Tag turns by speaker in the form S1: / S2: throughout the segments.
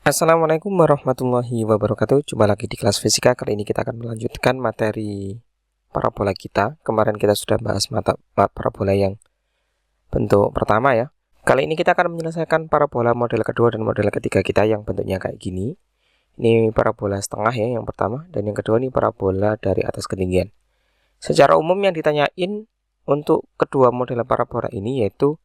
S1: Assalamualaikum warahmatullahi wabarakatuh. Jumpa lagi di kelas fisika. Kali ini kita akan melanjutkan materi parabola kita. Kemarin kita sudah bahas mata parabola yang bentuk pertama ya. Kali ini kita akan menyelesaikan parabola model kedua dan model ketiga kita yang bentuknya kayak gini. Ini parabola setengah ya yang pertama, dan yang kedua ini parabola dari atas ketinggian. Secara umum yang ditanyain untuk kedua model parabola ini yaitu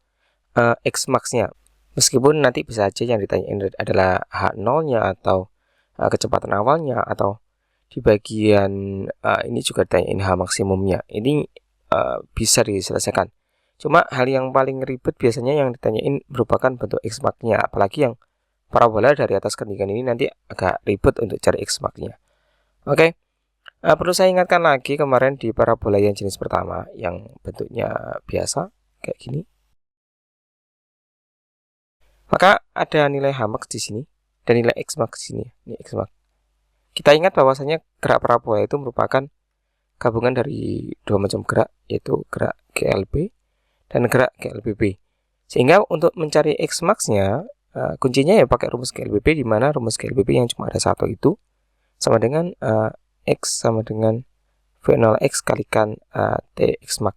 S1: X max-nya. Meskipun nanti bisa aja yang ditanyain adalah H0-nya atau kecepatan awalnya, atau di bagian ini juga ditanyain H maksimumnya. Ini bisa diselesaikan. Cuma hal yang paling ribet biasanya yang ditanyain merupakan bentuk X max-nya, apalagi yang parabola dari atas ketinggian ini nanti agak ribet untuk cari X max-nya. Oke. Perlu saya ingatkan lagi kemarin di parabola yang jenis pertama yang bentuknya biasa kayak gini. Maka ada nilai H max di sini dan nilai X max di sini. Ini X max. Kita ingat bahwasanya gerak parabola itu merupakan gabungan dari dua macam gerak, yaitu gerak GLB dan gerak GLBB. Sehingga untuk mencari X max-nya, kuncinya ya pakai rumus GLBB, di mana rumus GLBB yang cuma ada satu itu sama dengan X sama dengan V0X kalikan TX max.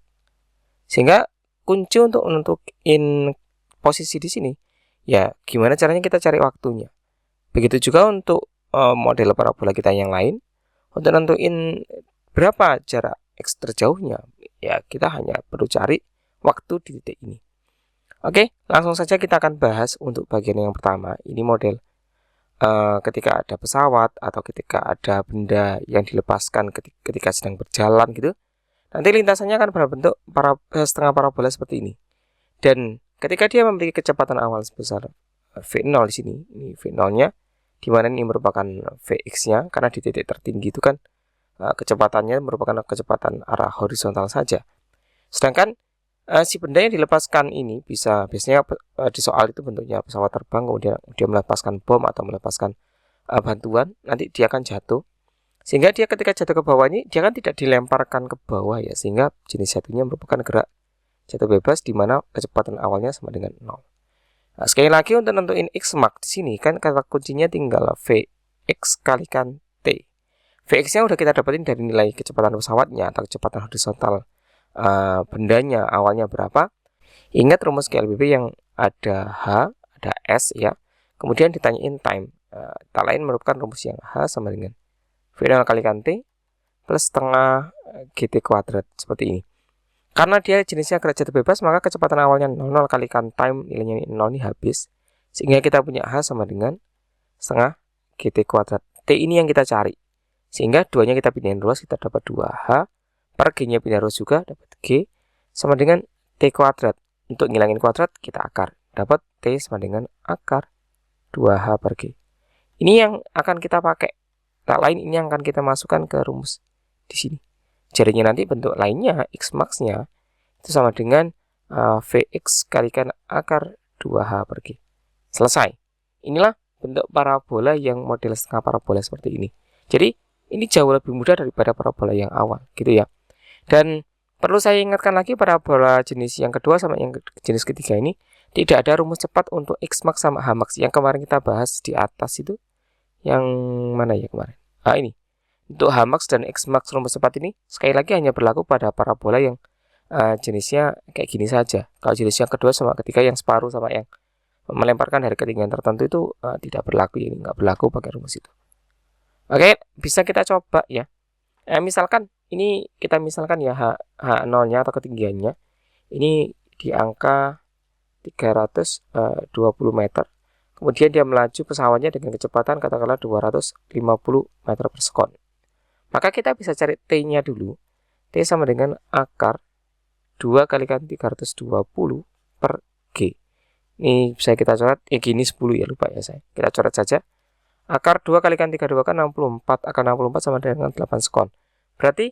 S1: Sehingga kunci untuk menentukan posisi di sini, ya gimana caranya kita cari waktunya. Begitu juga untuk model parabola kita yang lain. Untuk nentuin berapa jarak X terjauhnya, ya kita hanya perlu cari waktu di titik ini. Oke, langsung saja kita akan bahas untuk bagian yang pertama. Ini model ketika ada pesawat atau ketika ada benda yang dilepaskan ketika sedang berjalan gitu. Nanti lintasannya akan berbentuk setengah parabola seperti ini. Dan ketika dia memiliki kecepatan awal sebesar V0 di sini, ini V0-nya, di mana ini merupakan Vx-nya, karena di titik tertinggi itu kan kecepatannya merupakan kecepatan arah horizontal saja. Sedangkan si benda yang dilepaskan ini biasanya di soal itu bentuknya pesawat terbang, kemudian dia melepaskan bom atau melepaskan bantuan, nanti dia akan jatuh. Sehingga dia ketika jatuh ke bawah ini, dia kan tidak dilemparkan ke bawah ya, sehingga jenis jatuhnya merupakan gerak jatuh bebas, di mana kecepatan awalnya sama dengan 0. Nah, sekali lagi untuk nentuin X max di sini kan kata kuncinya tinggal Vx kalikan T. Vx-nya udah kita dapetin dari nilai kecepatan pesawatnya atau kecepatan horizontal bendanya awalnya berapa. Ingat rumus GLBB yang ada H, ada S ya. Kemudian ditanyain time. Tak lain merupakan rumus yang H sama dengan V0 kalikan T plus setengah GT kuadrat seperti ini. Karena dia jenisnya gerak jatuh bebas, maka kecepatan awalnya 00 kalikan time nilainya 0 ini habis. Sehingga kita punya H sama dengan setengah GT kuadrat. T ini yang kita cari. Sehingga duanya kita pindahin ruas, kita dapat 2H. Per G-nya pindah ruas juga, dapat G. Sama dengan T kuadrat. Untuk ngilangin kuadrat, kita akar. Dapat T sama dengan akar 2H per G. Ini yang akan kita pakai. Tak lain ini yang akan kita masukkan ke rumus di sini. Jadinya nanti bentuk lainnya, X max-nya, itu sama dengan Vx kalikan akar 2H per G. Selesai. Inilah bentuk parabola yang model setengah parabola seperti ini. Jadi, ini jauh lebih mudah daripada parabola yang awal, gitu ya. Dan perlu saya ingatkan lagi, parabola jenis yang kedua sama yang jenis ketiga ini, tidak ada rumus cepat untuk X max sama H max. Yang kemarin kita bahas di atas itu, yang mana ya kemarin? Ini. Untuk H max dan X max rumus cepat ini sekali lagi hanya berlaku pada parabola yang jenisnya kayak gini saja. Kalau jenis yang kedua sama ketiga yang separuh sama yang melemparkan dari ketinggian tertentu itu tidak berlaku, ini nggak berlaku pakai rumus itu. Oke, bisa kita coba ya. Misalkan ini kita misalkan ya H0-nya atau ketinggiannya ini di angka 320 meter. Kemudian dia melaju pesawatnya dengan kecepatan katakanlah 250 meter per sekon. Maka kita bisa cari T-nya dulu. T sama dengan akar 2 kalikan 320 per G. Ini bisa kita coret, gini 10 ya, lupa ya saya. Kita coret saja. Akar 2 kalikan 32 kan 64. Akar 64 sama dengan 8 sekon. Berarti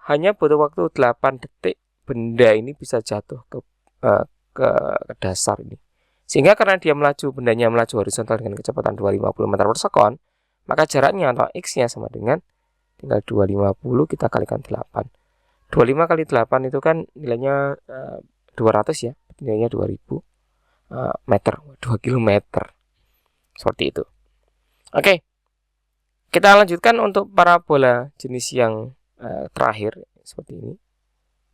S1: hanya butuh waktu 8 detik benda ini bisa jatuh ke dasar ini. Sehingga karena dia bendanya melaju horizontal dengan kecepatan 250 meter per sekon, maka jaraknya atau X-nya sama dengan tinggal 250 kita kalikan 8. 25 kali 8 itu kan nilainya 200 ya. Nilainya 2000 meter, 2 km. Seperti itu. Oke, kita lanjutkan untuk parabola jenis yang terakhir seperti ini.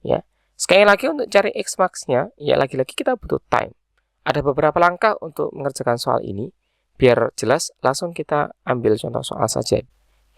S1: Ya, sekali lagi untuk cari x max-nya, ya lagi-lagi kita butuh time. Ada beberapa langkah untuk mengerjakan soal ini. Biar jelas, langsung kita ambil contoh soal saja.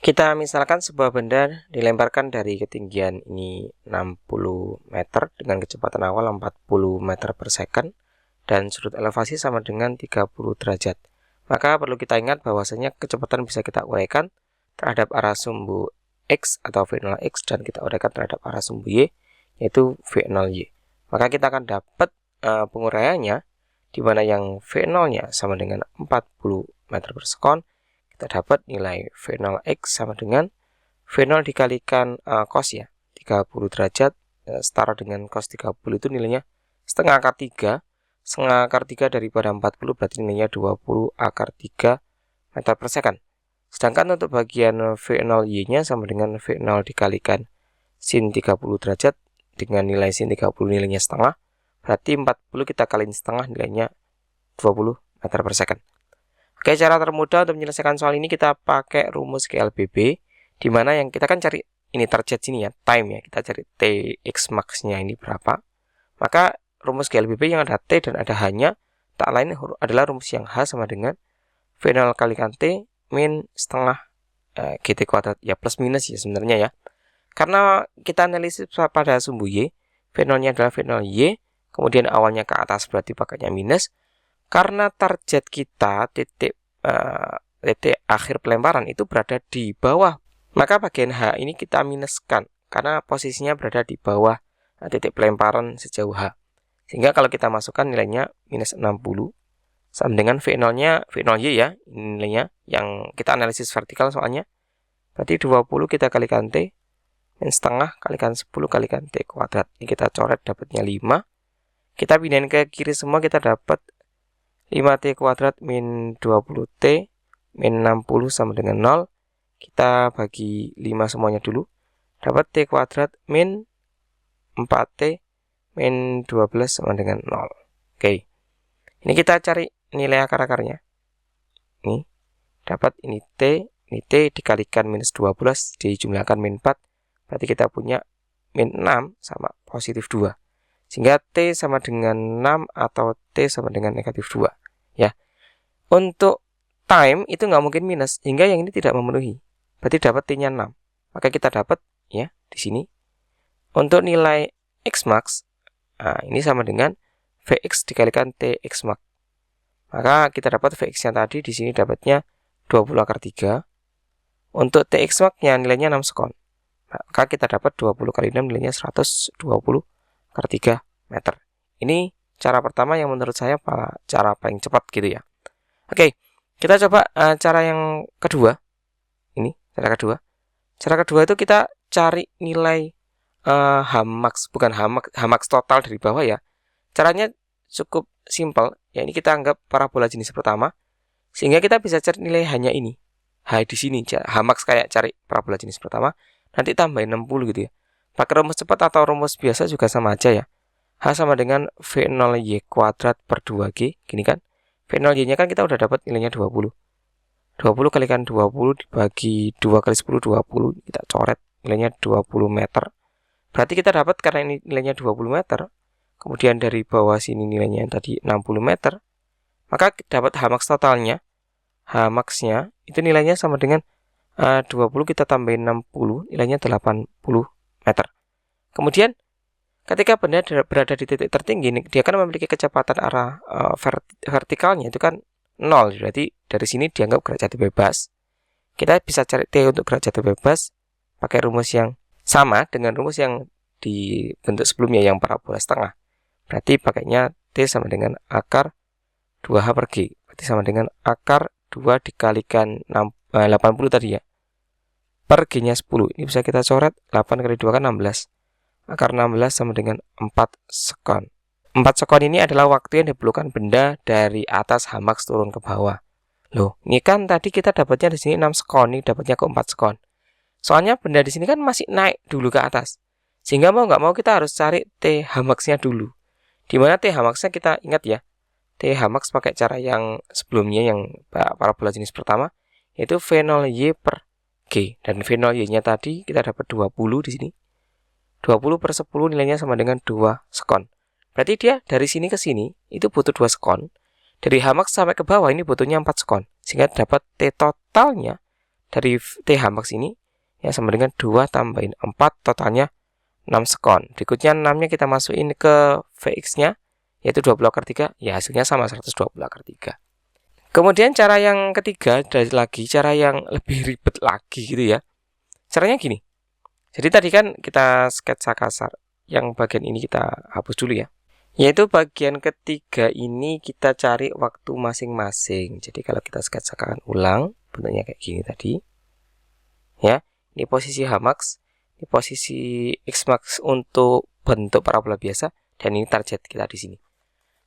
S1: Kita misalkan sebuah benda dilemparkan dari ketinggian ini 60 meter dengan kecepatan awal 40 meter per second dan sudut elevasi sama dengan 30 derajat. Maka perlu kita ingat bahwasanya kecepatan bisa kita uraikan terhadap arah sumbu X atau V0 X dan kita uraikan terhadap arah sumbu Y yaitu V0 Y. Maka kita akan dapat penguraiannya di mana yang V0-nya sama dengan 40 meter per second. Kita dapat nilai V0X sama dengan V0 dikalikan cos ya, 30 derajat setara dengan cos 30 itu nilainya setengah akar 3. Setengah akar 3 daripada 40 berarti nilainya 20 akar 3 meter per second. Sedangkan untuk bagian V0Y-nya sama dengan V0 dikalikan sin 30 derajat dengan nilai sin 30 nilainya setengah. Berarti 40 kita kaliin setengah nilainya 20 meter per second. Oke, cara termudah untuk menyelesaikan soal ini kita pakai rumus GLBB, di mana yang kita kan cari ini target sini ya, time ya, kita cari Tx max-nya ini berapa. Maka rumus GLBB yang ada T dan ada H-nya, tak lain adalah rumus yang H sama dengan V0 kalikan T min setengah GT kuadrat, ya plus minus ya sebenarnya ya. Karena kita analisis pada sumbu Y, V0-nya adalah V0 Y, kemudian awalnya ke atas berarti pakainya minus. Karena target kita titik akhir pelemparan itu berada di bawah, maka bagian H ini kita minuskan karena posisinya berada di bawah titik pelemparan sejauh H. Sehingga kalau kita masukkan nilainya minus 60 sama dengan V0-nya V0Y ya, nilainya yang kita analisis vertikal soalnya. Berarti 20 kita kalikan T min setengah kalikan 10 kalikan T kuadrat. Ini kita coret dapatnya 5. Kita pindahin ke kiri semua, kita dapat 5T kuadrat min 20T min 60 sama dengan 0. Kita bagi 5 semuanya dulu. Dapat T kuadrat min 4T min 12 sama dengan 0. Oke. Ini kita cari nilai akar-akarnya. Ini. Dapat ini T dikalikan minus 12 dijumlahkan min 4. Berarti kita punya min 6 sama positif 2. Sehingga T sama dengan 6 atau T sama dengan negatif 2. Ya, untuk time itu nggak mungkin minus, hingga yang ini tidak memenuhi. Berarti dapat T-nya 6. Maka kita dapat ya di sini untuk nilai X max, ini sama dengan Vx dikalikan Tx max. Maka kita dapat Vx-nya tadi di sini dapatnya 20 akar 3. Untuk Tx max-nya nilainya 6 sekon. Maka kita dapat 20 kali 6 nilainya 120 akar 3 meter. Ini cara pertama yang menurut saya cara paling cepat gitu ya. Oke, kita coba cara yang kedua. Ini cara kedua. Cara kedua itu kita cari nilai H max, bukan H max total dari bawah ya. Caranya cukup simpel. Ya, ini kita anggap parabola jenis pertama. Sehingga kita bisa cari nilai hanya ini. H di sini, H max kayak cari parabola jenis pertama. Nanti tambahin 60 gitu ya. Pakai rumus cepat atau rumus biasa juga sama aja ya. H sama dengan V0Y kuadrat per 2G. Gini kan. V0Y-nya kan kita udah dapat nilainya 20. 20 kalikan 20 dibagi 2 kali 10, 20. Kita coret nilainya 20 meter. Berarti kita dapat karena ini nilainya 20 meter. Kemudian dari bawah sini nilainya yang tadi 60 meter. Maka dapat H max totalnya. H max-nya itu nilainya sama dengan 20 kita tambahin 60. Nilainya 80 meter. Kemudian ketika benda berada di titik tertinggi, dia akan memiliki kecepatan arah vertikalnya itu kan 0. Berarti dari sini dianggap gerak jatuh bebas. Kita bisa cari T untuk gerak jatuh bebas pakai rumus yang sama dengan rumus yang dibentuk sebelumnya yang parabola setengah. Berarti pakainya T sama dengan akar 2H per G. Berarti sama dengan akar 2 dikalikan 80 tadi ya. Per G-nya 10. Ini bisa kita coret 8 kali 2 kan 16. Akar 16 sama dengan 4 sekon. 4 sekon ini adalah waktu yang diperlukan benda dari atas H max turun ke bawah. Loh, ini kan tadi kita dapatnya di sini 6 sekon, ini dapatnya ke 4 sekon. Soalnya benda di sini kan masih naik dulu ke atas. Sehingga mau nggak mau kita harus cari T H max-nya dulu. Di mana T H max-nya kita ingat ya. T H max pakai cara yang sebelumnya yang parabola jenis pertama. yaitu V0Y per G. Dan V0Y-nya tadi kita dapat 20 di sini. 20 per 10 nilainya sama dengan 2 sekon. Berarti dia dari sini ke sini itu butuh 2 sekon. Dari Hmax sampai ke bawah ini butuhnya 4 sekon. Sehingga dapat T totalnya dari T Hmax ini ya sama dengan 2 tambahin 4, totalnya 6 sekon. Berikutnya 6-nya kita masukin ke Vx-nya, yaitu 20 akar 3. Ya hasilnya sama 120 akar 3. Kemudian cara yang ketiga, dari lagi cara yang lebih ribet lagi gitu ya. Caranya gini. Jadi tadi kan kita sketsa kasar. Yang bagian ini kita hapus dulu ya. Yaitu bagian ketiga ini kita cari waktu masing-masing. Jadi kalau kita sketsakan ulang, bentuknya kayak gini tadi. Ya, ini posisi Hmax, ini posisi Xmax untuk bentuk parabola biasa, dan ini target kita di sini.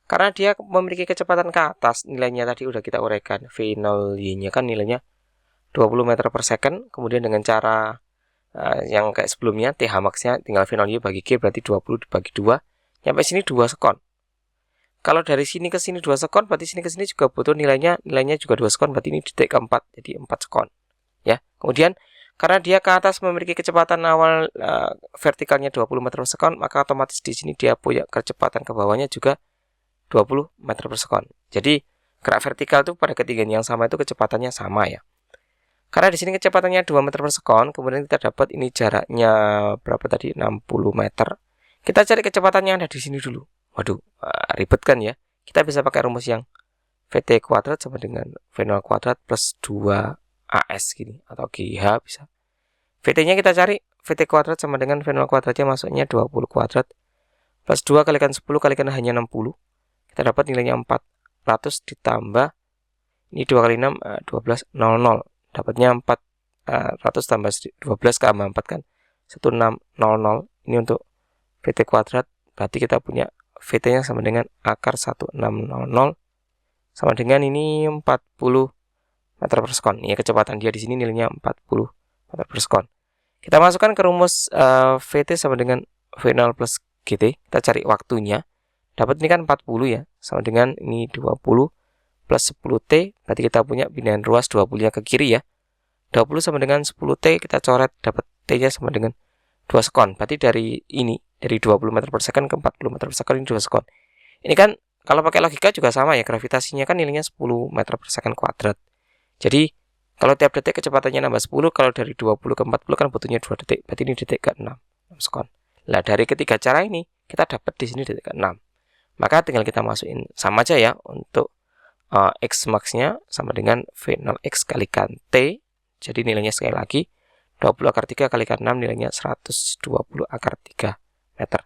S1: Karena dia memiliki kecepatan ke atas, nilainya tadi udah kita uraikan. V0Y-nya kan nilainya 20 meter per second. Kemudian dengan cara yang kayak sebelumnya, T Hmax-nya tinggal V0Y bagi G, berarti 20 dibagi 2. Sampai sini 2 sekon. Kalau dari sini ke sini 2 sekon, berarti sini ke sini juga butuh nilainya juga 2 sekon, berarti ini detik keempat, jadi 4 sekon. Ya. Kemudian karena dia ke atas memiliki kecepatan awal vertikalnya 20 meter per sekon, maka otomatis di sini dia punya kecepatan ke bawahnya juga 20 meter per sekon. Jadi gerak vertikal itu pada ketinggian yang sama itu kecepatannya sama ya. Karena di sini kecepatannya 2 meter per sekon, kemudian kita dapat ini jaraknya berapa tadi? 60 meter. Kita cari kecepatannya ada di sini dulu. Waduh, ribet kan ya. Kita bisa pakai rumus yang VT kuadrat sama dengan V0 kuadrat plus 2AS gini, atau GH bisa. VT-nya kita cari, VT kuadrat sama dengan V0 kuadratnya masuknya 20 kuadrat plus 2 kalikan 10 kalikan hanya 60. Kita dapat nilainya 400 ditambah ini 2 kali 6 12 00. Dapatnya 400 tambah 12 tambah 4 kan 1600. Ini untuk VT kuadrat, berarti kita punya VT-nya sama dengan akar 1600 sama dengan ini 40 meter per sekon. Ya, kecepatan dia di sini nilainya 40 meter per sekon. Kita masukkan ke rumus VT sama dengan V0 plus GT. Kita cari waktunya. Dapat ini kan 40 ya, sama dengan ini 20 plus 10T, berarti kita punya pindahan ruas 20-nya ke kiri ya. 20 sama dengan 10T, kita coret, dapat T-nya sama dengan 2 sekon. Berarti dari ini, dari 20 meter per second ke 40 meter per second, ini 2 sekon. Ini kan, kalau pakai logika juga sama ya, gravitasinya kan nilainya 10 meter per second kuadrat. Jadi, kalau tiap detik kecepatannya nambah 10, kalau dari 20 ke 40 kan butuhnya 2 detik, berarti ini detik ke 6 sekon. Nah, dari ketiga cara ini, kita dapat di sini detik ke 6. Maka tinggal kita masukin sama aja ya untuk X max-nya sama dengan V0X kalikan T. Jadi nilainya sekali lagi 20 akar 3 kalikan 6 nilainya 120 akar 3 meter.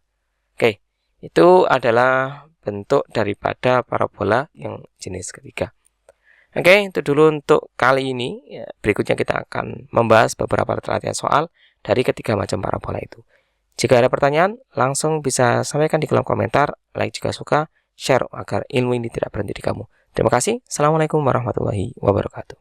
S1: Oke, itu adalah bentuk daripada parabola yang jenis ketiga. Oke, itu dulu untuk kali ini. Ya, berikutnya kita akan membahas beberapa latihan soal dari ketiga macam parabola itu. Jika ada pertanyaan, langsung bisa sampaikan di kolom komentar, like jika suka, share agar ilmu ini tidak berhenti di kamu. Terima kasih. Assalamualaikum warahmatullahi wabarakatuh.